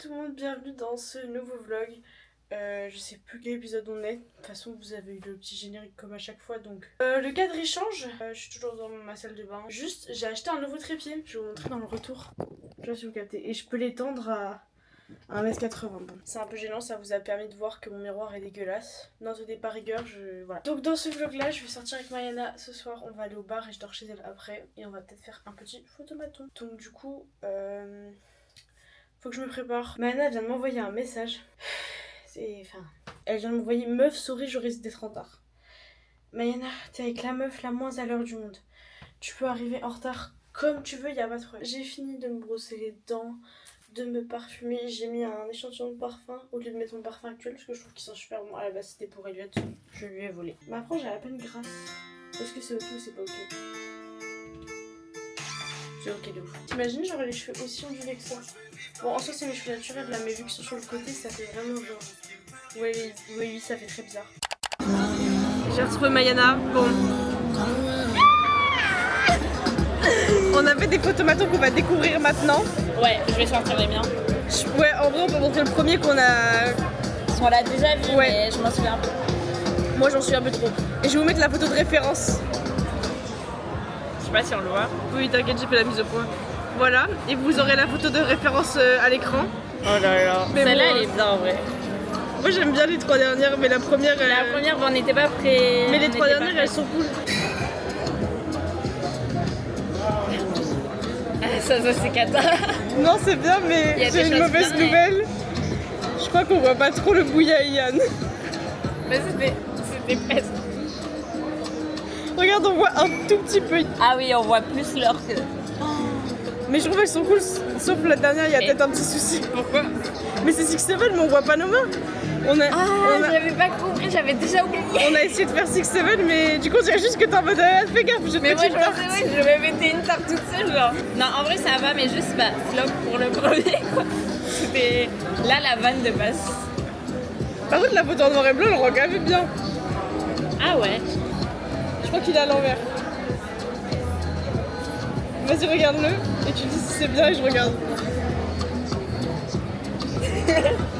tout le monde, bienvenue dans ce nouveau vlog. Je sais plus quel épisode on est. De toute façon, vous avez eu le petit générique comme à chaque fois, donc... le cadre il change. Je suis toujours dans ma salle de bain. Juste, j'ai acheté un nouveau trépied. Je vais vous montrer dans le retour. Je sais pas si vous captez. Et je peux l'étendre à 1m80. Bon. C'est un peu gênant, ça vous a permis de voir que mon miroir est dégueulasse. N'en tenez pas rigueur, voilà. Donc dans ce vlog là, je vais sortir avec Mayana ce soir. On va aller au bar et je dors chez elle après. Et on va peut-être faire un petit photomaton. Donc du coup, faut que je me prépare. Mayana vient de m'envoyer un message. Elle vient de m'envoyer meuf, souris, je risque d'être en retard. Mayana, t'es avec la meuf la moins à l'heure du monde. Tu peux arriver en retard comme tu veux, y a pas de problème. J'ai fini de me brosser les dents, de me parfumer. J'ai mis un échantillon de parfum au lieu de mettre mon parfum actuel parce que je trouve qu'ils sont super bons. À la base, c'était pour Elliot. Je lui ai volé. Mais après, j'ai à peine grâce. Est-ce que c'est ok ou c'est pas ok? C'est ok de ouf. T'imagines, j'aurais les cheveux aussi ondulés que ça. Bon, en soi, c'est mes cheveux naturels là, mais vu qu'ils sont sur le côté, ça fait vraiment genre. Oui, ça fait très bizarre. J'ai retrouvé Mayana. Bon. On a fait des photomatons qu'on va découvrir maintenant. Ouais, je vais sortir les miens. Ouais, en vrai, on peut montrer le premier qu'on a. On l'a déjà vu, ouais. Mais je m'en souviens un peu. Moi, j'en suis un peu trop. Et je vais vous mettre la photo de référence. Je sais pas si on le voit. Oui, t'inquiète, j'ai fait la mise au point. Voilà, et vous aurez la photo de référence à l'écran. Oh là là. Celle-là, elle est bien en vrai. Moi, j'aime bien les trois dernières, mais la première. La première, on n'était pas prêts. Mais les trois dernières, elles sont cool. Ça c'est cata. Non, c'est bien, mais j'ai une mauvaise nouvelle. Je crois qu'on voit pas trop le bouilla Yann. Mais c'était presque. Regarde, on voit un tout petit peu. Ah oui, on voit plus l'or que. Mais je trouve qu'elles sont cool, sauf la dernière, il y a peut-être un petit souci. Pourquoi? Mais c'est 6-7, mais on voit pas nos mains. J'avais pas compris, j'avais déjà oublié. On a essayé de faire 6-7, mais du coup, on dirait juste que t'es en mode fais gaffe, je mais moi, je vais mettre une tarte toute seule, genre. Non, en vrai, ça va, mais juste, flop pour le premier, quoi. C'était là la vanne de base. Par contre, la photo en noir et blanc, elle rend quand même bien. Ah ouais? Je crois qu'il est à l'envers. Vas-y, regarde-le et tu dis si c'est bien et je regarde.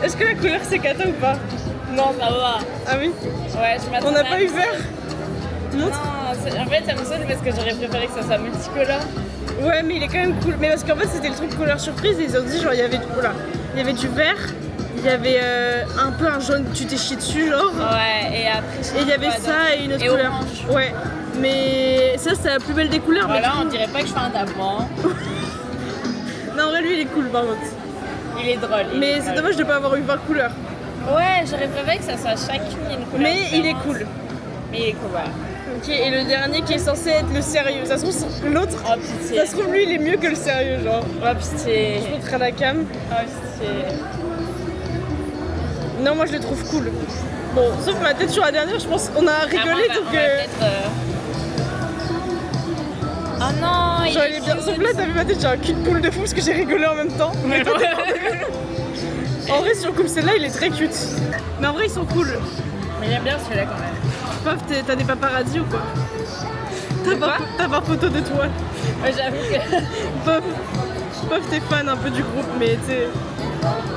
Est-ce que la couleur c'est cata ou pas? Non, ça va. Ah oui? Ouais, je m'attendais. On n'a pas eu vert? Montre. Non, en fait ça me saoule parce que j'aurais préféré que ça soit multicolore. Ouais, mais il est quand même cool. Mais parce qu'en fait c'était le truc couleur surprise et ils ont dit genre il y avait du vert, il y avait un peu un jaune que tu t'es chié dessus genre. Ouais, et après. Et il y avait ça et une autre couleur. Orange. Ouais. Mais ça c'est la plus belle des couleurs. Voilà, on dirait pas que je fais un tapant. Non, en vrai lui il est cool par contre. Il est drôle. Mais c'est dommage de pas avoir eu 20 couleurs. Ouais, j'aurais préféré que ça soit chacune une couleur. Mais il est cool. Mais il est cool, voilà. Ok, et le dernier qui est censé être le sérieux. Ça se trouve l'autre. Oh pitié. Ça se trouve lui il est mieux que le sérieux genre. Oh pitié. Je montrerai la cam. Oh pitié. Non, moi je le trouve cool. Bon, sauf ma tête sur la dernière, je pense qu'on a rigolé donc. Oh non, il est bien. Sauf là, t'as vu ma tête, j'ai un cul de poule de fou parce que j'ai rigolé en même temps. Mais en vrai, si on coupe celle-là, il est très cute. Mais en vrai, ils sont cool. Mais j'aime bien celui-là quand même. Pof, t'as des paparazzis ou quoi? T'as pas photo de toi. Ouais, j'avoue que. Pof, t'es fan un peu du groupe, mais t'sais.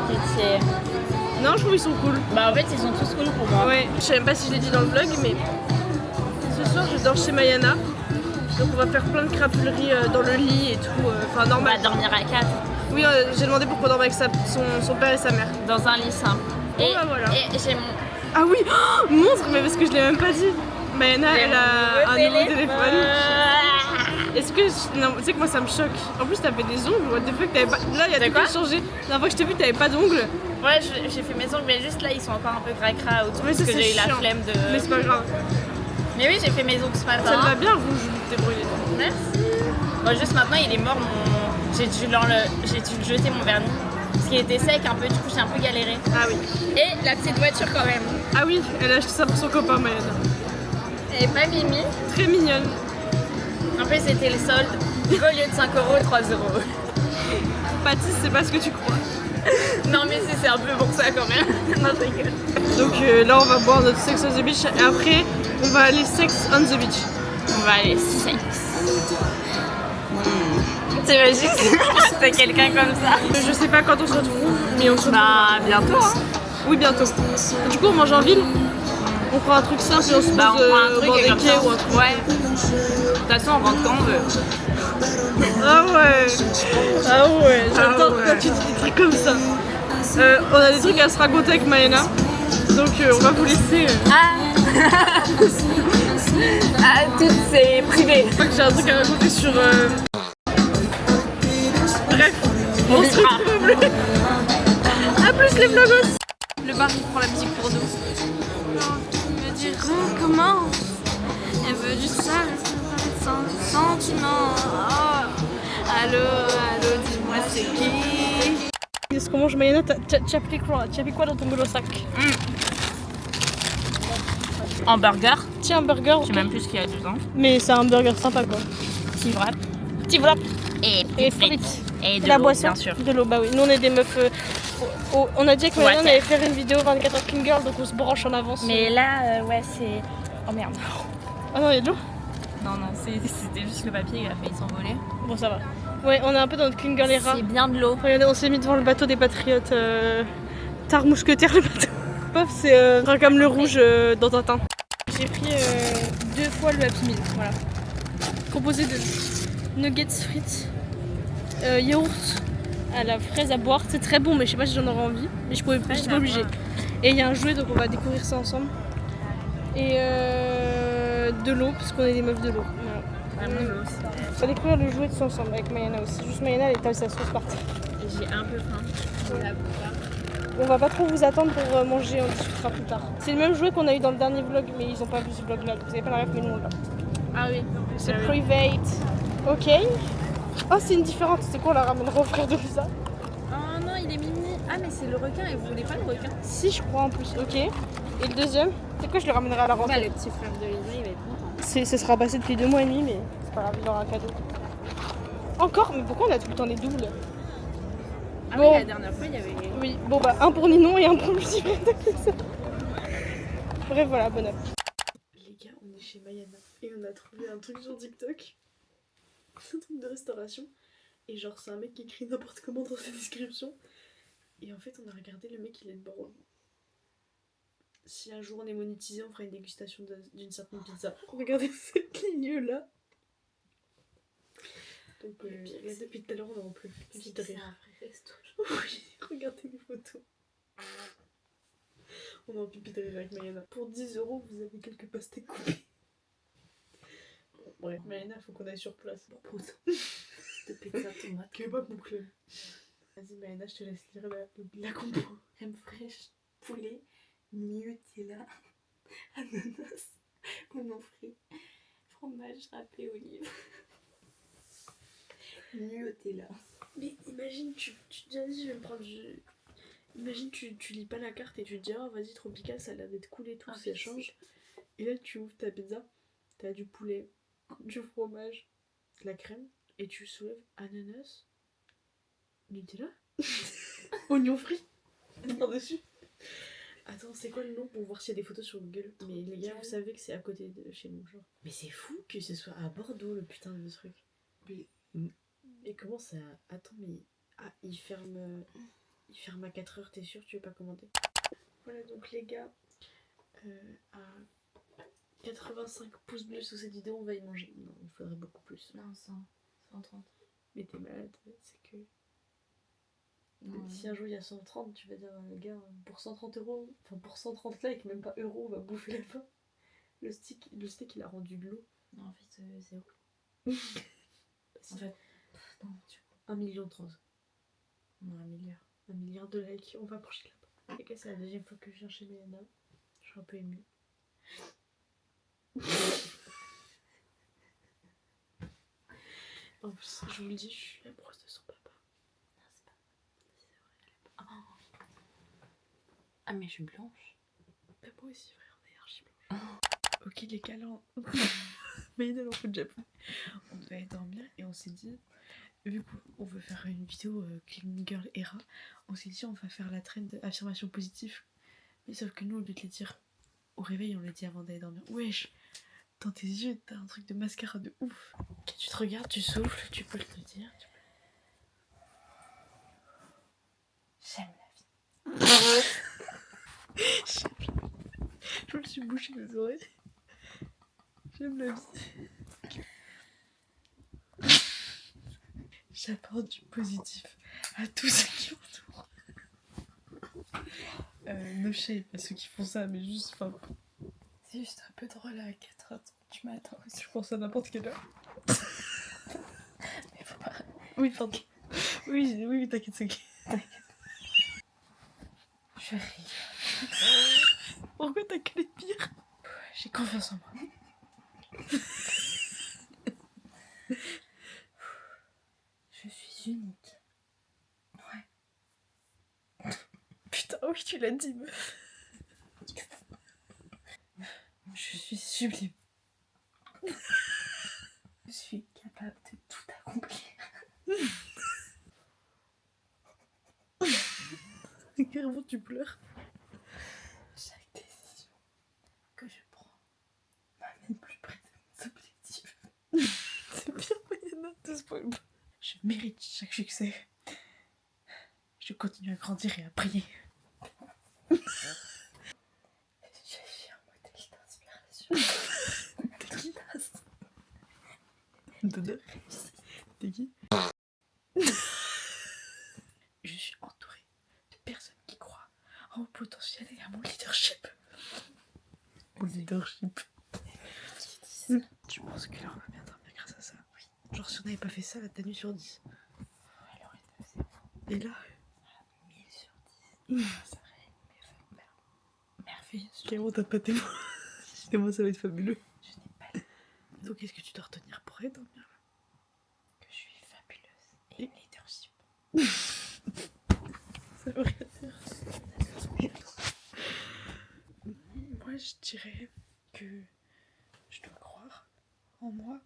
Pitié. Non, je trouve qu'ils sont cool. Bah en fait, ils sont tous cool pour moi. Ouais, je sais même pas si je l'ai dit dans le vlog, mais ce soir, je dors chez Mayana. Donc on va faire plein de crapuleries dans le lit et tout, enfin normal. On va dormir à 4. Oui, j'ai demandé pourquoi dormir avec son père et sa mère. Dans un lit simple. Et bah voilà. Et j'ai mon... Ah oui, oh, montre, mais parce que je l'ai même pas dit. Mayana, elle a un nouveau téléphone. Est-ce que... Non, tu sais que moi ça me choque. En plus t'avais des ongles, what the fuck, t'avais pas... Là, il y a tout qui a changé. La dernière fois que je t'ai vu, t'avais pas d'ongles. Ouais, j'ai fait mes ongles, mais juste là, ils sont encore un peu cracra autour parce que j'ai eu la flemme de... Mais c'est pas grave. Mais oui, j'ai fait mes ongles ce matin. Ça te va bien, rouge, t'es brûlé. Merci. Bon, juste maintenant, il est mort, j'ai dû le jeter mon vernis. Parce qu'il était sec un peu, du coup j'ai un peu galéré. Ah oui. Et la petite voiture quand même. Ah oui, elle a acheté ça pour son copain, Mayana. Elle est pas mimi. Très mignonne. En plus c'était le solde. Au lieu de 5 €, 3 €. Patis, c'est pas ce que tu crois. Non mais c'est un peu pour ça quand même. Non, je rigole. Donc là on va boire notre Sex on the Beach et après on va aller Sex on the Beach. On va aller sex. t'imagines si t'as quelqu'un comme ça. Je sais pas quand on se retrouve, mais on se retrouve. Bah, bientôt, hein. Oui, bientôt. Du coup, on mange en ville. On prend un truc simple et on se pose Bah, on prend un truc au bord et des comme quais ça. ou un truc. Ouais. De toute façon, on rentre quand on veut. Ah ouais, j'adore quand tu dis des trucs comme ça. On a des trucs à se raconter avec Maëna, donc on va vous laisser. Ah tout c'est privé. Je crois que j'ai un truc à raconter sur. Bref, On se vivra. retrouve plus. A plus les vlogos. Le bar qui prend la musique pour nous. Elle me dit comment. Elle veut du sale, sans sentiment. Oh. Allô, dis-moi c'est qui. Est-ce qu'on mange Maëna? T'as pris quoi dans ton gros sac? Un burger. Tiens, un burger. Je sais même plus ce qu'il y a dedans. Mais c'est un burger sympa quoi. Petit wrap. Et frites. Et de la l'eau, boisson, bien sûr. de l'eau, bah oui. Nous on est des meufs. On a dit avec Maëna on Ouais, allait faire une vidéo 24 heures King Girl, donc on se branche en avance. Mais là, ouais, c'est... Oh merde. Ah non, il y a de l'eau? Non, c'était juste le papier, il a failli s'envoler. Bon, ça va. Ouais, on est un peu dans notre King Girl era. C'est bien de l'eau. Regardez, on s'est mis devant le bateau des Patriotes. Tard mousquetaire le bateau. Pof, c'est comme le rouge dans Tintin. J'ai pris 2 fois le Happy Meal, voilà. Composé de nuggets frites, yaourt à la fraise à boire. C'est très bon, mais je sais pas si j'en aurais envie. Mais je suis pas obligée. Et il y a un jouet, donc on va découvrir ça ensemble. Et de l'eau, parce qu'on est des meufs de l'eau. Voilà. On va découvrir le jouet de ça ensemble avec Maëna aussi. Juste Maëna, elle étale sa sauce par terre. J'ai un peu faim. On va pas trop vous attendre pour manger, on discutera plus tard. C'est le même jouet qu'on a eu dans le dernier vlog, mais ils ont pas vu ce vlog là. Vous avez pas la ref, mais nous on l'a. Ah oui. C'est private. Ok. Oh, c'est une différente. C'est quoi, on la ramènera au frère de Lisa? Oh non, il est mini. Ah, mais c'est le requin et vous voulez pas le requin? Si, je crois en plus. Ok. Et le deuxième? C'est quoi, je le ramènerai à la rentrée. Bah, le petit frère de Lisa, il va être content. Ce sera passé depuis 2 mois et demi, mais c'est pas grave, il aura un cadeau. Encore? Mais pourquoi on a tout le temps des doubles? Ah Bon. oui, la dernière fois, il y avait... Oui, bon bah, un pour Ninon et un pour le petit frère de Lisa. Bref, voilà, bonne app. Les gars, on est chez Maëna et on a trouvé un truc sur TikTok. C'est un truc de restauration. Et genre, c'est un mec qui écrit n'importe comment dans ses descriptions. Et en fait, on a regardé, le mec il est de Bordeaux. Si un jour on est monétisé, on fera une dégustation d'une certaine pizza. Regardez cette ligne là. Donc, là, depuis tout à l'heure, on en peut plus de rire. Oui, regardez les photos. On en pipi de rire avec Maëna. Pour 10 €, vous avez quelques pastèques coupées. Bon, bref, Maëna, faut qu'on aille sur place. De pizza tomate. Kebab mon club. Vas-y Maëna, je te laisse lire la compo. Crème fraîche, poulet, Nutella, ananas, oignon frit, fromage râpé, olive. Nutella. Mais imagine, vas-y, je vais me prendre du... Imagine, tu lis pas la carte et tu te dis, oh vas-y, tropical, ça a l'air d'être cool et tout, ça change. Et là, tu ouvres ta pizza, t'as du poulet, du fromage, de la crème, et tu soulèves ananas, Nutella, oignon frit, par-dessus. Attends, c'est quoi le nom pour voir s'il y a des photos sur Google? Mais les gars, vous savez que c'est à côté de chez nous, genre. Mais c'est fou que ce soit à Bordeaux, le putain de truc. Et comment ça... Attends, mais... Ah, il ferme à 4h, t'es sûr, tu veux pas commander? Voilà, donc les gars, à 85 pouces bleus sous cette vidéo, on va y manger. Non, il faudrait beaucoup plus. Non, 130. Mais t'es malade, c'est que... Non, si un jour il y a 130, tu vas dire, les gars, pour 130 €, enfin pour 130 likes, même pas euros, on va bouffer la fin. Le steak, il a rendu de l'eau. Non, en fait, c'est où? En fait, non, 1,30 million. On a 1 milliard. 1 milliard de likes, on va manger là-bas. Les gars, c'est la deuxième fois que je viens chez Maëna. Je suis un peu émue. En plus, je vous le dis, je suis amoureuse de son papa. Non, c'est pas vrai. Ah, mais je suis blanche. Bah, moi aussi, frère, on est archi blanche. Ok, les gars, là, Maëna, elle en fout déjà. On devait aller dormir et on s'est dit, vu qu'on veut faire une vidéo Clean Girl Era, on s'est dit on va faire la trend affirmation positive. Mais sauf que nous, au lieu de les dire au réveil, on les dit avant d'aller dormir. Wesh, dans tes yeux, t'as un truc de mascara de ouf. Tu te regardes, tu souffles, tu peux le dire. J'aime la vie. Je me suis bouché les oreilles. J'aime la vie. J'apporte du positif à tous ceux qui m'entourent. No shame à ceux qui font ça, mais juste, enfin, C'est juste un peu drôle à 4h du matin aussi. je pense à n'importe quelle heure. Mais faut pas... Oui, pardon. Oui, t'inquiète, c'est ok. Je rigole. Pourquoi t'as que les pires? J'ai confiance en moi. Je suis unique. Putain, oui, tu l'as dit, meuf. Je suis sublime. Je suis capable de tout accomplir. Carrément, tu pleures. Chaque décision que je prends m'amène plus près de mes objectifs. C'est bien, Mariana, te spoil pas. Je mérite chaque succès. Je continue à grandir et à prier. Je suis un modèle d'inspiration. T'es qui? D'honneur. T'es qui? Je suis entourée de personnes qui croient en mon potentiel et à mon leadership. Mon leadership. Tu penses que l'heure va bien dormir grâce à ça? Oui. Genre si on n'avait pas fait ça, la nuit sur 10. Elle aurait été assez Et là, 1000 sur 10. Ça serait merveilleux. carrément t'as pas tes mots. Et moi ça va être fabuleux. Je n'ai pas le Donc qu'est-ce que tu dois retenir pour aller dormir là? que je suis fabuleuse et leadership. Ça veut rien dire. Moi je dirais que je dois croire en moi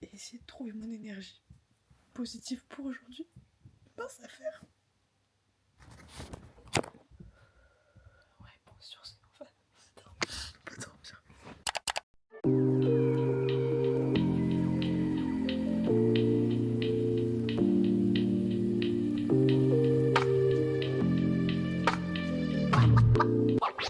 et essayer de trouver mon énergie positive pour aujourd'hui. Mince à faire. Ouais, bon, sur ce, on va Pas dormir.